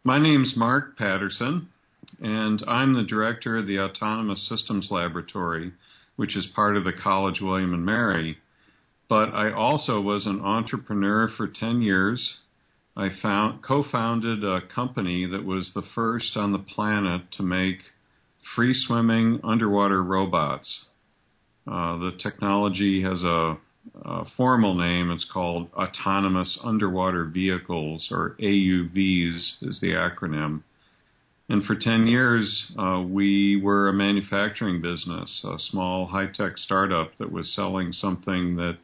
My name's Mark Patterson, and I'm the director of the Autonomous Systems Laboratory, which is part of the College William and Mary. But I also was an entrepreneur for 10 years. I co-founded a company that was the first on the planet to make free-swimming underwater robots. The technology has a formal name. It's called Autonomous Underwater Vehicles, or AUVs is the acronym. And for 10 years, we were a manufacturing business, a small high-tech startup that was selling something that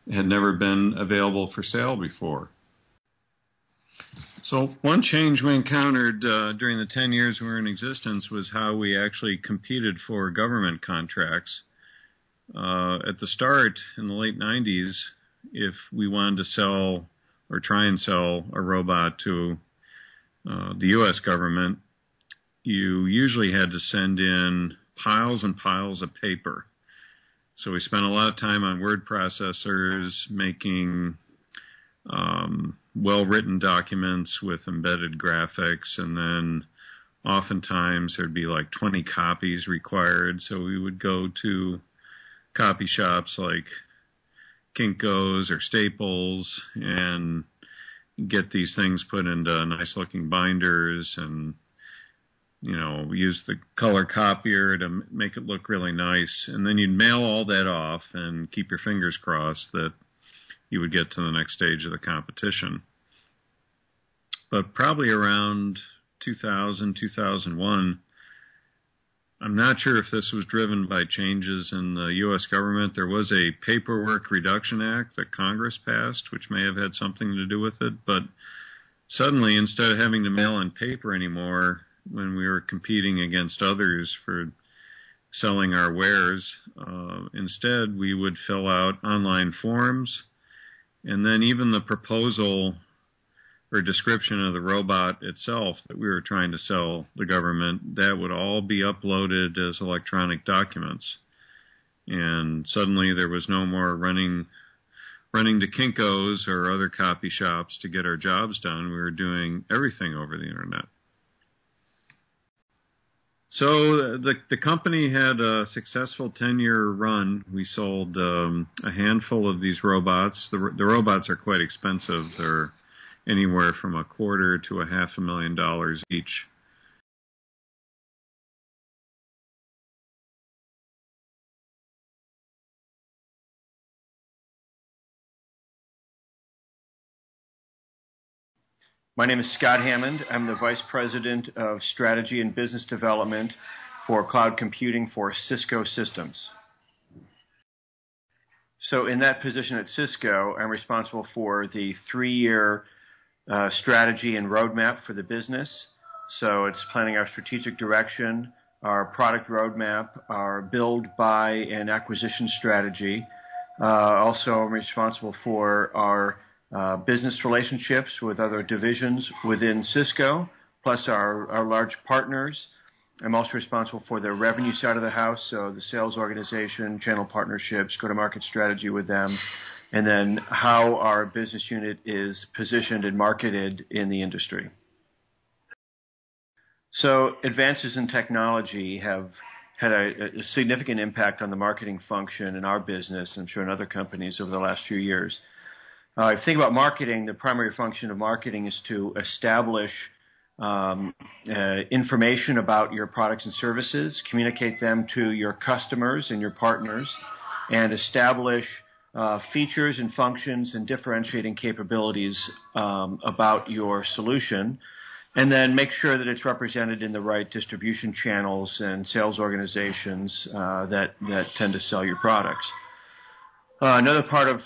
had never been available for sale before. So one change we encountered during the 10 years we were in existence was how we actually competed for government contracts. At the start, in the late 90s, if we wanted to sell or try and sell a robot to the U.S. government, you usually had to send in piles and piles of paper. So we spent a lot of time on word processors, making well-written documents with embedded graphics, and then oftentimes there'd be like 20 copies required. So we would go to copy shops like Kinko's or Staples and get these things put into nice-looking binders and, you know, use the color copier to make it look really nice. And then you'd mail all that off and keep your fingers crossed that you would get to the next stage of the competition. But probably around 2000, 2001, I'm not sure if this was driven by changes in the U.S. government. There was a Paperwork Reduction Act that Congress passed, which may have had something to do with it. But suddenly, instead of having to mail on paper anymore, when we were competing against others for selling our wares, instead we would fill out online forms, and then even the proposal or description of the robot itself that we were trying to sell the government, that would all be uploaded as electronic documents. And suddenly there was no more running to Kinko's or other copy shops to get our jobs done. We were doing everything over the internet. So the company had a successful 10-year run. We sold a handful of these robots. The robots are quite expensive. They're anywhere from $250,000 to $500,000 each. My name is Scott Hammond. I'm the Vice President of Strategy and Business Development for Cloud Computing for Cisco Systems. So in that position at Cisco, I'm responsible for the 3-year strategy and roadmap for the business. So it's planning our strategic direction, our product roadmap, our build, buy, and acquisition strategy. Also, I'm responsible for our business relationships with other divisions within Cisco, plus our large partners. I'm also responsible for the revenue side of the house, so the sales organization, channel partnerships, go-to-market strategy with them, and then how our business unit is positioned and marketed in the industry. So advances in technology have had a significant impact on the marketing function in our business, I'm sure in other companies over the last few years. If you think about marketing, the primary function of marketing is to establish information about your products and services, communicate them to your customers and your partners, and establish features and functions and differentiating capabilities about your solution, and then make sure that it's represented in the right distribution channels and sales organizations that tend to sell your products. Another part of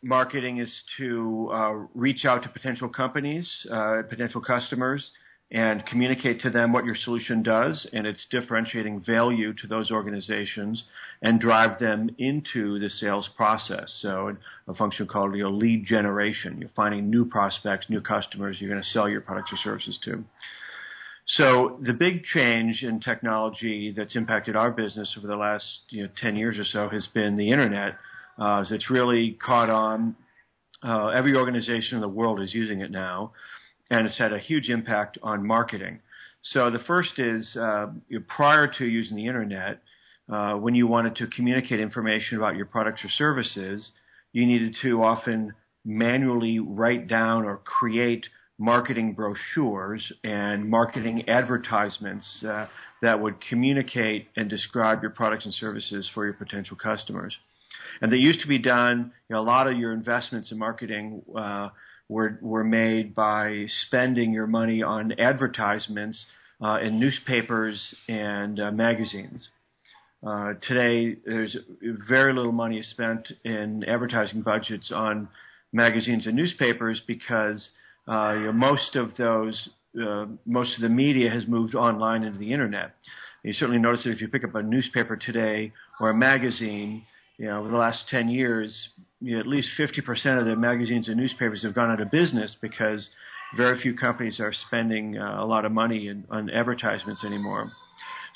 marketing is to reach out to potential companies, potential customers, and communicate to them what your solution does and its differentiating value to those organizations and drive them into the sales process. So a function called lead generation. You're finding new prospects, new customers you're going to sell your products or services to. So the big change in technology that's impacted our business over the last 10 years or so has been the Internet. It's really caught on. Every organization in the world is using it now, and it's had a huge impact on marketing. So the first is prior to using the Internet, when you wanted to communicate information about your products or services, you needed to often manually write down or create marketing brochures and marketing advertisements that would communicate and describe your products and services for your potential customers. And they used to be done, a lot of your investments in marketing were made by spending your money on advertisements in newspapers and magazines. Today, there's very little money spent in advertising budgets on magazines and newspapers because most of the media has moved online into the Internet. You certainly notice that if you pick up a newspaper today or a magazine, over the last 10 years, at least 50% of the magazines and newspapers have gone out of business because very few companies are spending a lot of money on advertisements anymore.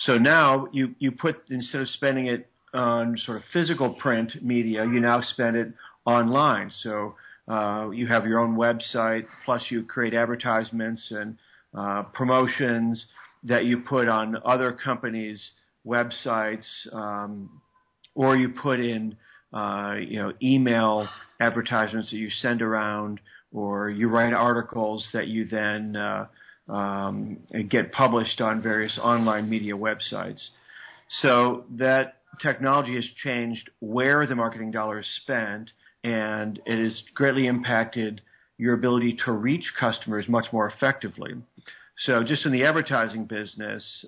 So now you put, instead of spending it on sort of physical print media, you now spend it online. So you have your own website, plus you create advertisements and promotions that you put on other companies' websites, or you put in email advertisements that you send around, or you write articles that you then get published on various online media websites. So that technology has changed where the marketing dollar is spent, and it has greatly impacted your ability to reach customers much more effectively. So just in the advertising business,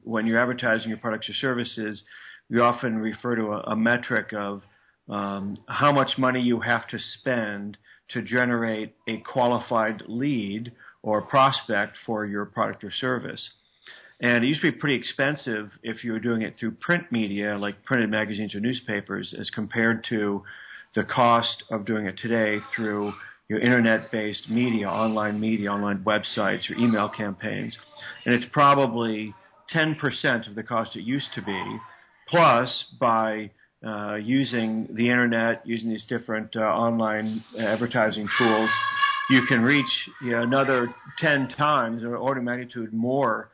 when you're advertising your products or services, we often refer to a metric of how much money you have to spend to generate a qualified lead or prospect for your product or service. And it used to be pretty expensive if you were doing it through print media, like printed magazines or newspapers, as compared to the cost of doing it today through your Internet-based media, online websites, or email campaigns. And it's probably 10% of the cost it used to be. Plus, by using the Internet, using these different online advertising tools, you can reach another 10 times or order of magnitude more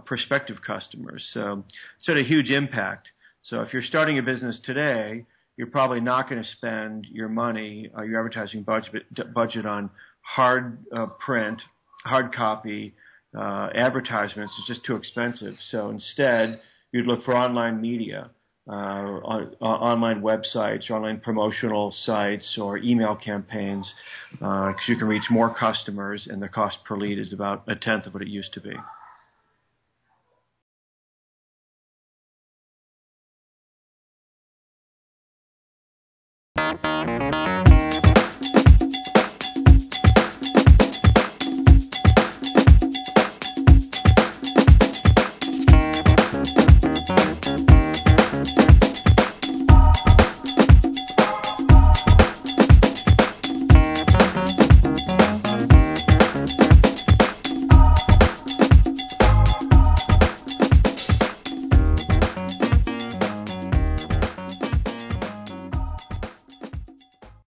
prospective customers. So it's had a huge impact. So if you're starting a business today, you're probably not going to spend your money, your advertising budget on hard print, hard copy advertisements. It's just too expensive. So instead, you'd look for online media, online websites, or online promotional sites, or email campaigns, because you can reach more customers, and the cost per lead is about a tenth of what it used to be.